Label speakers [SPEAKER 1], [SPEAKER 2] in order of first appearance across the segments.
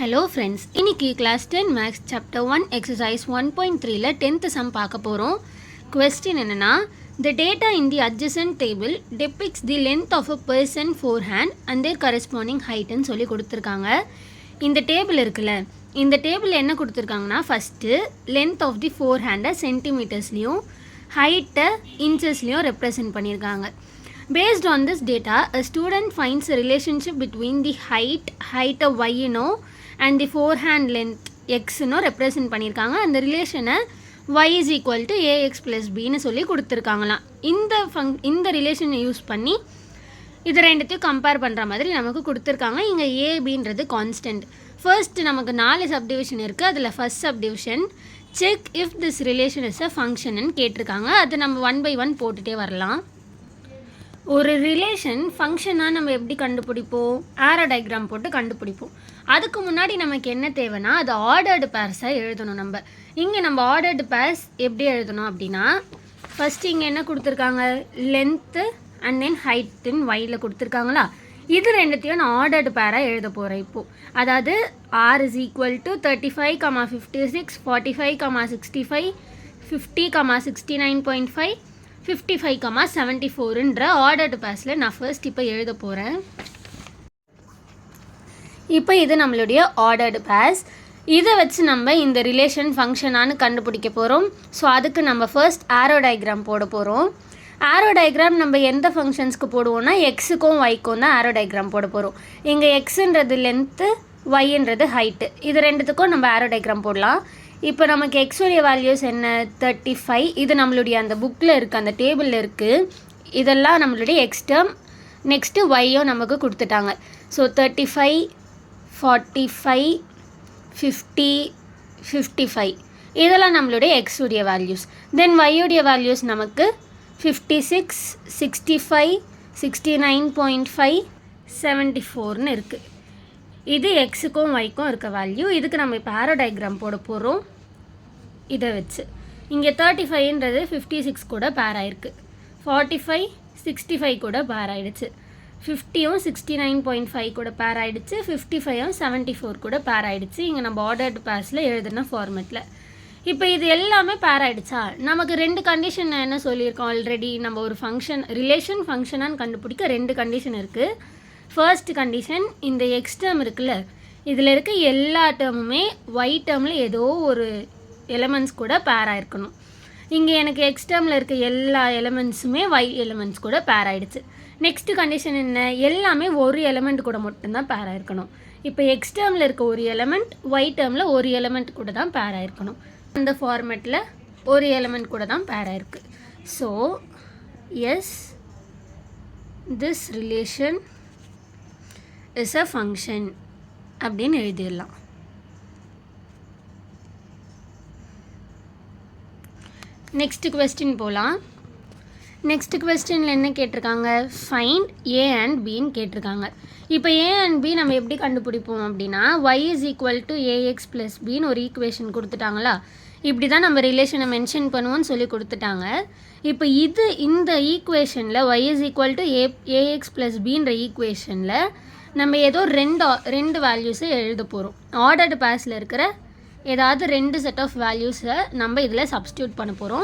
[SPEAKER 1] Hello friends, இன்னைக்கு class 10 maths chapter 1 exercise 1.3ல 10th sum பார்க்க போகிறோம். கொஸ்டின் என்னென்னா, the data in the adjacent table depicts the length of a person forehand and their corresponding heightன்னு சொல்லி கொடுத்துருக்காங்க. இந்த table இருக்குல்ல, இந்த டேபிள் என்ன கொடுத்துருக்காங்கன்னா, ஃபஸ்ட்டு லென்த் ஆஃப் தி ஃபோர்ஹேண்டை சென்டிமீட்டர்ஸ்லேயும் ஹைட்டை இன்ச்சஸ்லேயும் ரெப்ரசன்ட் பண்ணியிருக்காங்க. Based on this data, a student finds a relationship between the height of y and the forehand length x represent பண்ணியிருக்காங்க. அந்த ரிலேஷனை y is equal to ax plus bன்னு சொல்லி கொடுத்துருக்காங்களாம். இந்த ரிலேஷனை யூஸ் பண்ணி இது ரெண்டுத்தையும் கம்பேர் பண்ணுற மாதிரி நமக்கு கொடுத்துருக்காங்க. இங்கே ஏபின்றது கான்ஸ்டன்ட். ஃபர்ஸ்ட் நமக்கு 4 சப்டிவிஷன் இருக்குது. அதில் first subdivision check if this relation is அ ஃபங்க்ஷன்னு கேட்டிருக்காங்க. அது நம்ம 1 by 1 போட்டுகிட்டே வரலாம். ஒரு ரிலேஷன் ஃபங்க்ஷனாக நம்ம எப்படி கண்டுபிடிப்போம்? ஆரோ டயக்ராம் போட்டு கண்டுபிடிப்போம். அதுக்கு முன்னாடி நமக்கு என்ன தேவைன்னா, அது ஆர்டர்டு பேர்ஸாக எழுதணும். நம்ம ஆர்டர்டு பேர்ஸ் எப்படி எழுதணும் அப்படின்னா, ஃபஸ்ட்டு இங்கே என்ன கொடுத்துருக்காங்க, லென்த்து அண்ட் தென் ஹைட்டுன்னு வையில் கொடுத்துருக்காங்களா, இது ரெண்டுத்தையும் நான் ஆர்டர்டு பேராக எழுத போகிறேன் இப்போது. அதாவது ஆர் இஸ் ஈக்குவல் டு 35, 56, 45, 65, 50, 69.5, 55, 74ன்ற ஆர்டர்டு பேஸில் நான் ஃபர்ஸ்ட் இப்போ எழுத போகிறேன். இப்போ இது நம்மளுடைய ஆர்டர்டு பேஸ். இதை வச்சு நம்ம இந்த ரிலேஷன் ஃபங்க்ஷனானு கண்டுபிடிக்க போகிறோம். ஸோ அதுக்கு நம்ம ஃபர்ஸ்ட் ஆரோ டயக்ராம் போட போகிறோம். ஆரோ டயக்ராம் நம்ம எந்த ஃபங்க்ஷன்ஸ்க்கு போடுவோம்னா, எக்ஸுக்கும் ஒய்க்கும் தான் ஆரோ டயக்ராம் போட போகிறோம். இங்கே எக்ஸுன்றது லென்த்து, ஒய்ன்றது ஹைட்டு, இது ரெண்டுத்துக்கும் நம்ம ஆரோ டயக்ராம் போடலாம். இப்போ நமக்கு எக்ஸுடைய வேல்யூஸ் என்ன, 35. இது நம்மளுடைய அந்த புக்கில் இருக்குது, அந்த டேபிளில் இருக்குது. இதெல்லாம் நம்மளுடைய எக்ஸ் டேர்ம். நெக்ஸ்ட்டு ஒய்யும் நமக்கு கொடுத்துட்டாங்க. ஸோ 35, 45, 50, 55 இதெல்லாம் நம்மளுடைய எக்ஸுடைய வேல்யூஸ். தென் ஒய்யுடைய வேல்யூஸ் நமக்கு 56, 65, 69.5, 74ன்னு இருக்குது. இது எக்ஸுக்கும் ஒய்க்கும் இருக்க வேல்யூ. இதுக்கு நம்ம இப்போ ஆரோ டயக்ராம் போட போகிறோம். இதை வச்சு இங்கே 35ன்றது 56 கூட பேர் ஆயிருக்கு, 45, 65 கூட பேர் ஆகிடுச்சு, 50யும் 69.5 கூட பேர் ஆகிடுச்சு, 55யும் 74 கூட பேர் ஆகிடுச்சு. இங்கே நம்ம ஆர்டர்டு பேஸில் எழுதுன ஃபார்மேட்டில். இப்போ இது எல்லாமே பேர் ஆகிடுச்சா, நமக்கு 2 கண்டிஷன் என்ன சொல்லியிருக்கோம் ஆல்ரெடி. நம்ம ஒரு ரிலேஷன் ஃபங்க்ஷனான்னு கண்டுபிடிக்க 2 கண்டிஷன் இருக்குது. ஃபர்ஸ்ட் கண்டிஷன், இந்த எக்ஸ் டேர்ம் இருக்குல்ல, இதில் இருக்க எல்லா டேர்முமே ஒய் டேர்மில் ஏதோ ஒரு எலமெண்ட்ஸ் கூட பேர் ஆகிருக்கணும். இங்கே எனக்கு எக்ஸ் டேர்மில் இருக்க எல்லா எலமெண்ட்ஸுமே ஒய் எலமெண்ட்ஸ் கூட பேர் ஆகிடுச்சு. நெக்ஸ்ட்டு கண்டிஷன் என்ன, எல்லாமே ஒரு எலமெண்ட் கூட மட்டும்தான் பேர் ஆகிருக்கணும். இப்போ எக்ஸ் டேர்மில் இருக்க ஒரு எலமெண்ட் ஒய் டேர்மில் ஒரு எலமெண்ட் கூட தான் பேர் ஆகிருக்கணும். அந்த ஃபார்மேட்டில் ஒரு எலமெண்ட் கூட தான் பேர் ஆகிருக்கு. So yes, this relation is a function அப்படின்னு எழுதிடலாம். நெக்ஸ்ட் கொஸ்டின் போகலாம். நெக்ஸ்ட் கொஸ்டினில் என்ன கேட்டிருக்காங்க, ஃபைண்ட் ஏ அண்ட் பின்னு கேட்டிருக்காங்க. இப்போ ஏ அண்ட் பி நம்ம எப்படி கண்டுபிடிப்போம் அப்படின்னா, y is equal to a x plus பின்னு ஒரு ஈக்குவேஷன் கொடுத்துட்டாங்களா, இப்படி தான் நம்ம ரிலேஷனை மென்ஷன் பண்ணுவோன்னு சொல்லி கொடுத்துட்டாங்க. இப்போ இந்த ஈக்குவேஷனில் y is equal to a x plus பின்ற ஈக்குவேஷனில் நம்ம ஏதோ ரெண்டு வேல்யூஸை எழுத போகிறோம். ஆர்டர்டு பேஸில் இருக்கிற ஏதாவது 2 செட் ஆஃப் வேல்யூஸை நம்ம இதில் சப்ஸ்டியூட் பண்ண போகிறோம்.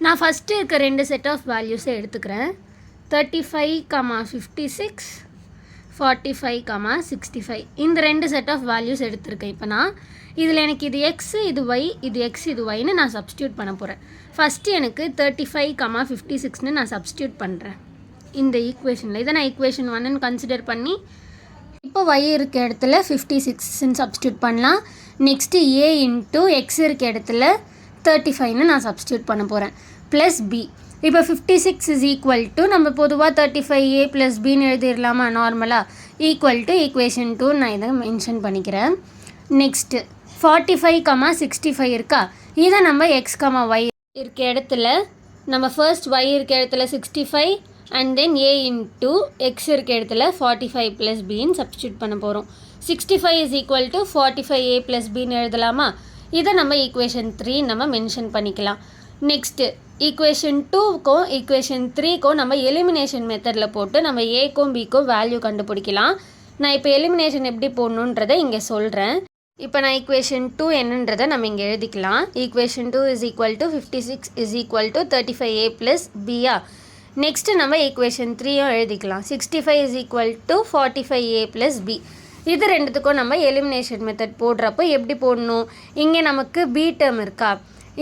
[SPEAKER 1] நான் ஃபஸ்ட்டு இருக்க 2 செட் ஆஃப் வேல்யூஸை எடுத்துக்கிறேன். 35, 56, 45, 65 இந்த 2 செட் ஆஃப் வேல்யூஸ் எடுத்திருக்கேன். இப்போ நான் இதில் எனக்கு இது எக்ஸு, இது ஒய், இது எக்ஸ், இது ஒய்ன்னு நான் சப்ஸ்டியூட் பண்ண போகிறேன். ஃபஸ்ட்டு எனக்கு 35, 56ன்னு நான் சப்ஸ்டியூட் பண்ணுறேன் இந்த ஈக்குவேஷனில். இதை நான் ஈக்குவேஷன் 1ன்னு கன்சிடர் பண்ணி இப்போ ஒய் இருக்க இடத்துல 56ன்னு சப்ஸ்டியூட் பண்ணலாம். நெக்ஸ்ட்டு ஏ இன்ட்டு எக்ஸ் இருக்க இடத்துல 35ன்னு நான் சப்ஸ்டியூட் பண்ண போகிறேன். Plus b. இப்போ 56 இஸ் ஈக்குவல் டு, நம்ம பொதுவாக 35a ப்ளஸ் பின்னு எழுதிடலாமா நார்மலாக, ஈக்குவல் டு ஈக்குவேஷன் 2 நான் இதை மென்ஷன் பண்ணிக்கிறேன். நெக்ஸ்ட்டு 45, 65 இருக்கா, இதை நம்ம எக்ஸ், ஒய் இருக்க இடத்துல நம்ம ஃபர்ஸ்ட் ஒய் இருக்க இடத்துல 65 and then a into x இருக்க இடத்துல 45 ப்ளஸ் பின்னு சப்ஸ்டியூட் பண்ண போகிறோம். 65 is equal to 45a plus பின்னு எழுதலாமா, இதை நம்ம ஈக்குவேஷன் 3 நம்ம மென்ஷன் பண்ணிக்கலாம். நெக்ஸ்ட்டு ஈக்குவேஷன் 2க்கும் ஈக்குவேஷன் 3க்கும் நம்ம எலிமினேஷன் மெத்தடில் போட்டு நம்ம ஏக்கும் பிக்கும் வேல்யூ கண்டுபிடிக்கலாம். நான் இப்போ எலிமினேஷன் எப்படி போடணுன்றதை இங்கே சொல்கிறேன். இப்போ நான் ஈக்குவேஷன் 2 என்னன்றதை நம்ம இங்கே எழுதிக்கலாம். Equation 2 is equal to 56 is equal to 35a plus பியா. நெக்ஸ்ட்டு நம்ம ஈக்குவேஷன் 3யும் எழுதிக்கலாம். 65 is equal to 45a plus b. இது ரெண்டுத்துக்கும் நம்ம எலிமினேஷன் மெத்தட் போடுறப்போ எப்படி போடணும்? இங்கே நமக்கு பி டேர்ம் இருக்கா,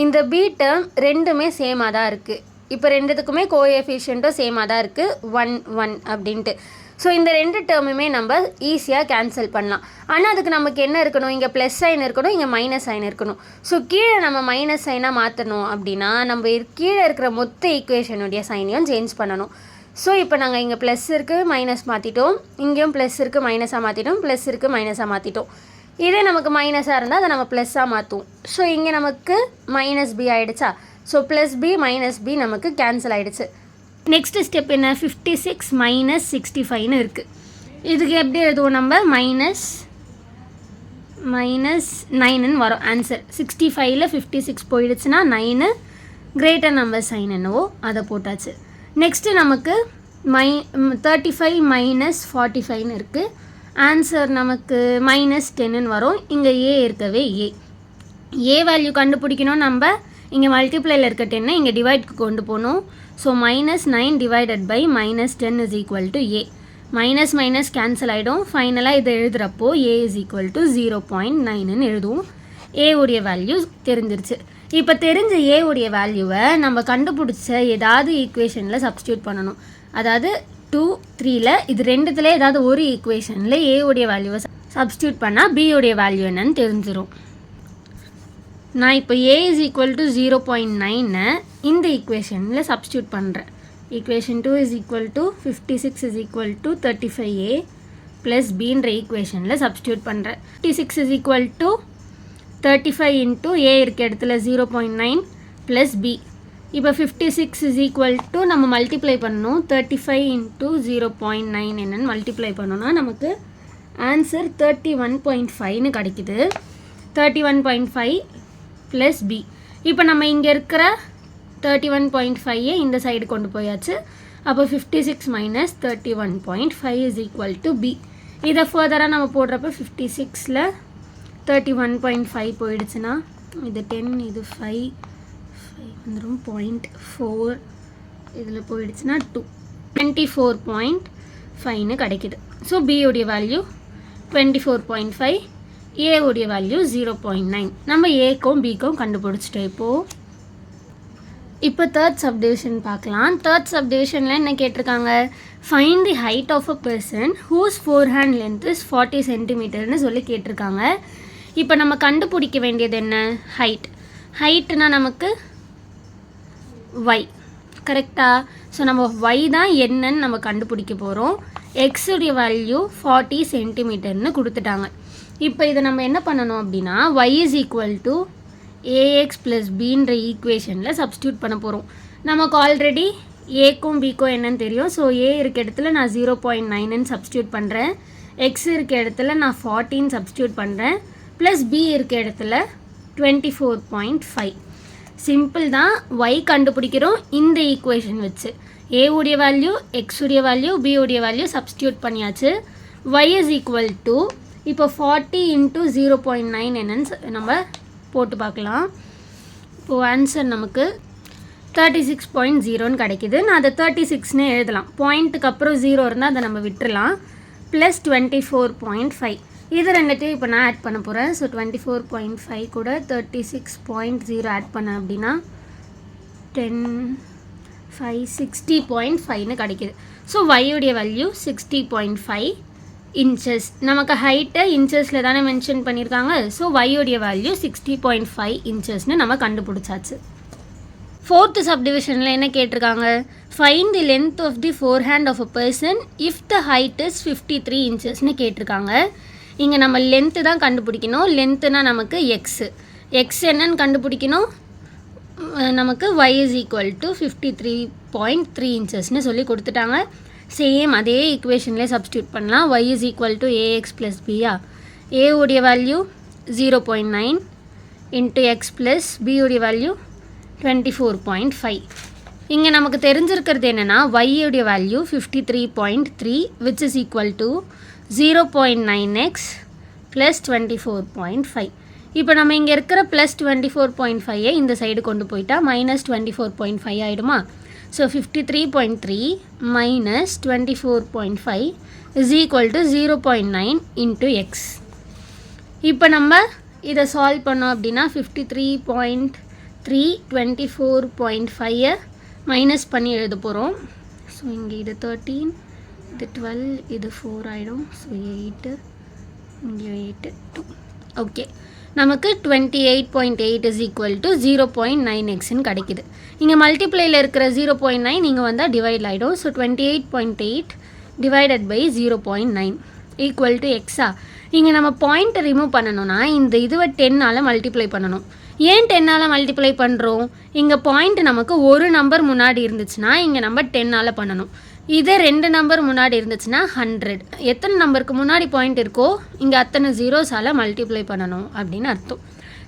[SPEAKER 1] இந்த பி டேர்ம் ரெண்டுமே சேமாக தான் இருக்குது. இப்போ ரெண்டுத்துக்குமே கோஎஃபிஷியண்ட்டும் சேமாக தான் இருக்குது, 1 1 அப்படின்ட்டு. ஸோ இந்த ரெண்டு டேர்முமே நம்ம ஈஸியாக கேன்சல் பண்ணலாம். ஆனால் அதுக்கு நமக்கு என்ன இருக்கணும்? இங்கே ப்ளஸ் சைன் இருக்கணும், இங்கே மைனஸ் சைன் இருக்கணும். ஸோ கீழே நம்ம மைனஸ் சைனாக மாற்றணும் அப்படின்னா நம்ம கீழே இருக்கிற மொத்த ஈக்குவேஷனுடைய சைனையும் சேஞ்ச் பண்ணணும். ஸோ இப்போ நாங்கள் இங்கே ப்ளஸ் இருக்குது மைனஸ் மாற்றிட்டோம், இங்கேயும் ப்ளஸ் இருக்குது மைனஸாக மாற்றிட்டோம், ப்ளஸ் இருக்குது மைனஸாக மாற்றிட்டோம். இதே நமக்கு மைனஸாக இருந்தால் அதை நம்ம ப்ளஸ்ஸாக மாற்றுவோம். ஸோ இங்கே நமக்கு மைனஸ் பி ஆகிடுச்சா? So plus b minus b நமக்கு கேன்சல் ஆகிடுச்சு. நெக்ஸ்ட்டு ஸ்டெப் என்ன? 56 மைனஸ் 65ன்னு இருக்குது. இதுக்கு எப்படி எழுதுவோம்? நம்ம மைனஸ் 9ன்னு வரும் ஆன்சர். 65ல் 56 போயிடுச்சுன்னா 9 கிரேட்டர் நம்பர் சைன் என்னவோ அதை போட்டாச்சு. நெக்ஸ்ட்டு நமக்கு 35 மைனஸ் 45ன்னு இருக்குது. ஆன்சர் நமக்கு மைனஸ் 10ன்னு வரும். இங்கே ஏ இருக்கவே ஏ வேல்யூ கண்டுபிடிக்கணும். நம்ம இங்கே மல்டிப்ளையில் இருக்க 10 இங்கே டிவைட்க்கு கொண்டு போகணும். So minus 9 divided by minus 10 is equal to a. Minus minus cancel ஆகிடும். ஃபைனலாக இதை எழுதுகிறப்போ ஏ இஸ் ஈக்குவல் டு 0.9ன்னு எழுதுவோம். ஏ உடைய வேல்யூ தெரிஞ்சிருச்சு. இப்போ தெரிஞ்ச ஏ உடைய வேல்யூவை நம்ம கண்டுபிடிச்ச ஏதாவது ஈக்குவேஷனில் சப்ஸ்டியூட் பண்ணணும். அதாவது 2 3ல் இது ரெண்டுத்தில் ஏதாவது ஒரு ஈக்குவேஷனில் ஏ உடைய வேல்யூவை சப்ஸ்டியூட் பண்ணால் பி உடைய வேல்யூ என்னன்னு தெரிஞ்சிடும். நான் இப்போ ஏ இஸ் ஈக்குவல் டு 0.9 இந்த ஈக்குவேஷனில் சப்ஸ்டியூட் பண்ணுறேன். Equation 2 is equal to 56 is equal to 35a plus பின்ற ஈக்குவேஷனில் சப்ஸ்டியூட் பண்ணுறேன். 56 is equal to 35 into a இருக்க இடத்துல 0.9 ப்ளஸ் பி. இப்போ 56 இஸ் ஈக்குவல் டு நம்ம மல்டிப்ளை பண்ணணும். 35 இன்ட்டு 0.9 என்னன்னு மல்டிப்ளை பண்ணோன்னா நமக்கு ஆன்சர் 31.5ன்னு கிடைக்குது. 31.5 ப்ளஸ் பி. இப்போ நம்ம இங்கே இருக்கிற 31.5 இந்த சைடு கொண்டு போயாச்சு. அப்போ 56 minus 31.5 is equal to b. இதை ஃபர்தராக நம்ம போடுறப்ப 56ல் 31.5 போயிடுச்சுன்னா இது 10 இது 5 வந்துடும் 0.4 இதில் போயிடுச்சுன்னா 24.5ன்னு கிடைக்குது. ஸோ பியோடைய வேல்யூ 24.5, ஏ உடைய வேல்யூ 0.9. நம்ம ஏக்கும் பிக்கும் கண்டுபிடிச்சிட்டோம். இப்போ தேர்ட் சப்டிவிஷன் பார்க்கலாம். தேர்ட் சப்டிவிஷனில் என்ன கேட்டிருக்காங்க? Find the height of a person whose forehand length is 40 சென்டிமீட்டர்னு சொல்லி கேட்டிருக்காங்க. இப்போ நம்ம கண்டுபிடிக்க வேண்டியது என்ன? ஹைட்னா நமக்கு ஒய், கரெக்டாக? ஸோ நம்ம ஒய் தான் என்னன்னு நம்ம கண்டுபிடிக்க போகிறோம். எக்ஸுடைய வேல்யூ 40 சென்டிமீட்டர்னு கொடுத்துட்டாங்க. இப்போ இதை நம்ம என்ன பண்ணணும் அப்படின்னா y is equal to a x plus பின்ற ஈக்குவேஷனில் சப்ஸ்டியூட் பண்ண போகிறோம். நமக்கு ஆல்ரெடி ஏக்கும் பிக்கும் என்னன்னு தெரியும். ஸோ ஏ இருக்க இடத்துல நான் 0.9ன்னு சப்ஸ்டியூட் பண்ணுறேன். எக்ஸ் இருக்க இடத்துல நான் 40ன்னு சப்ஸ்டியூட் பண்ணுறேன். ப்ளஸ் பி இருக்க இடத்துல 24.5. சிம்பிள் தான். y கண்டுபிடிக்கிறோம் இந்த ஈக்குவேஷன் வச்சு. ஏ உடைய வேல்யூ, எக்ஸ் உடைய வேல்யூ, பி உடைய வேல்யூ சப்ஸ்டியூட் பண்ணியாச்சு. y இஸ் ஈக்குவல் டு இப்போ 40 இன்ட்டு 0.9 என்னன்னு நம்ம போட்டு பார்க்கலாம். இப்போது ஆன்சர் நமக்கு 36.0ன்னு கிடைக்கிது. நான் அதை 36ன்னு எழுதலாம். பாயிண்ட்டுக்கு அப்புறம் 0 இருந்தால் அதை நம்ம விட்டுடலாம். ப்ளஸ் 24.5 இது ரெண்டுத்தையும் இப்போ நான் ஆட் பண்ண போகிறேன். ஸோ 24.5 கூட 36.0 ஆட் பண்ண அப்படின்னா 10 5 60.5ன்னு கிடைக்கிது. ஸோ ஒய்யுடைய வேல்யூ 60.5 இன்ச்சஸ். நமக்கு ஹைட்டை இன்ச்சஸில் தானே மென்ஷன் பண்ணியிருக்காங்க. ஸோ ஒய்யுடைய வேல்யூ 60.5 இன்ச்சஸ்னு நம்ம கண்டுபிடிச்சாச்சு. ஃபோர்த்து சப்டிவிஷனில் என்ன கேட்டிருக்காங்க? Find the length of the forehand of a person if the height is 53 இன்ச்சஸ்னு கேட்டிருக்காங்க. இங்கே நம்ம லென்த்து தான் கண்டுபிடிக்கணும். லென்த்துனா நமக்கு எக்ஸ் என்னன்னு கண்டுபிடிக்கணும். நமக்கு y இஸ் ஈக்குவல் டு 53.3 இன்ச்சஸ்னு சொல்லி கொடுத்துட்டாங்க. சேம் அதே ஈக்குவேஷன்லேயே சப்ஸ்டியூட் பண்ணலாம். y is equal to a x plus பியா. ஏ உடைய value 0.9 into x plus b உடைய வேல்யூ 24.5. இங்கே நமக்கு தெரிஞ்சிருக்கிறது என்னென்னா y உடைய value 53.3 which is equal to 0.9x plus 24.5. இப்போ நம்ம இங்கே இருக்கிற ப்ளஸ் 24.5ஐ இந்த சைடு கொண்டு போயிட்டா மைனஸ் 24.5 ஆகிடுமா? So 53.3 minus 24.5 is equal to 0.9 into x. இப்போ நம்ம இதை சால்வ் பண்ணோம் அப்படின்னா 53.3 24.5ஐ மைனஸ் பண்ணி எழுத போகிறோம். ஸோ இங்கே இது 13, இது 12, இது 4 ஆகிடும். ஸோ 8, இங்கே 8, 2. ஓகே, நமக்கு 28.8 இஸ் ஈக்குவல் டு 0.9xன்னு கிடைக்குது. இங்கே மல்டிப்ளையில் இருக்கிற 0.9 இங்கே வந்தால் டிவைட் ஆகிடும். So 28.8 divided by 0.9 equal to எக்ஸா. இங்கே நம்ம பாயிண்ட்டை ரிமூவ் பண்ணணும்னா இந்த இதுவை 10ஆல் மல்டிப்ளை பண்ணணும். ஏன் 10ஆல் மல்டிப்ளை பண்ணுறோம்? இங்கே பாயிண்ட் நமக்கு ஒரு நம்பர் முன்னாடி இருந்துச்சுன்னா இங்கே நம்ம 10ஆல் பண்ணணும். இதே 2 நம்பர் முன்னாடி இருந்துச்சுன்னா 100. எத்தனை நம்பருக்கு முன்னாடி பாயிண்ட் இருக்கோ இங்கே அத்தனை ஜீரோஸால் மல்டிப்ளை பண்ணணும் அப்படின்னு அர்த்தம்.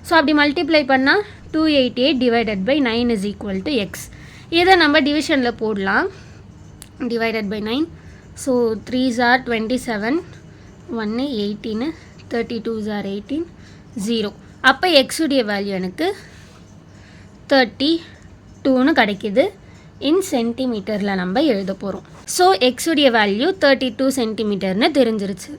[SPEAKER 1] ஸோ அப்படி மல்டிப்ளை பண்ணால் 288 divided by 9 is equal to x. இதை நம்ம டிவிஷனில் போடலாம். Divided by 9. So 3s are 27, 1 18, 32s are 18, 0. அப்போ எக்ஸுடைய வேல்யூ எனக்கு 32ன்னு கிடைக்கிது. இன் சென்டிமீட்டரில் நம்ம எழுத போகிறோம். ஸோ எக்ஸுடைய வேல்யூ 32 சென்டிமீட்டர்னு தெரிஞ்சிருச்சு.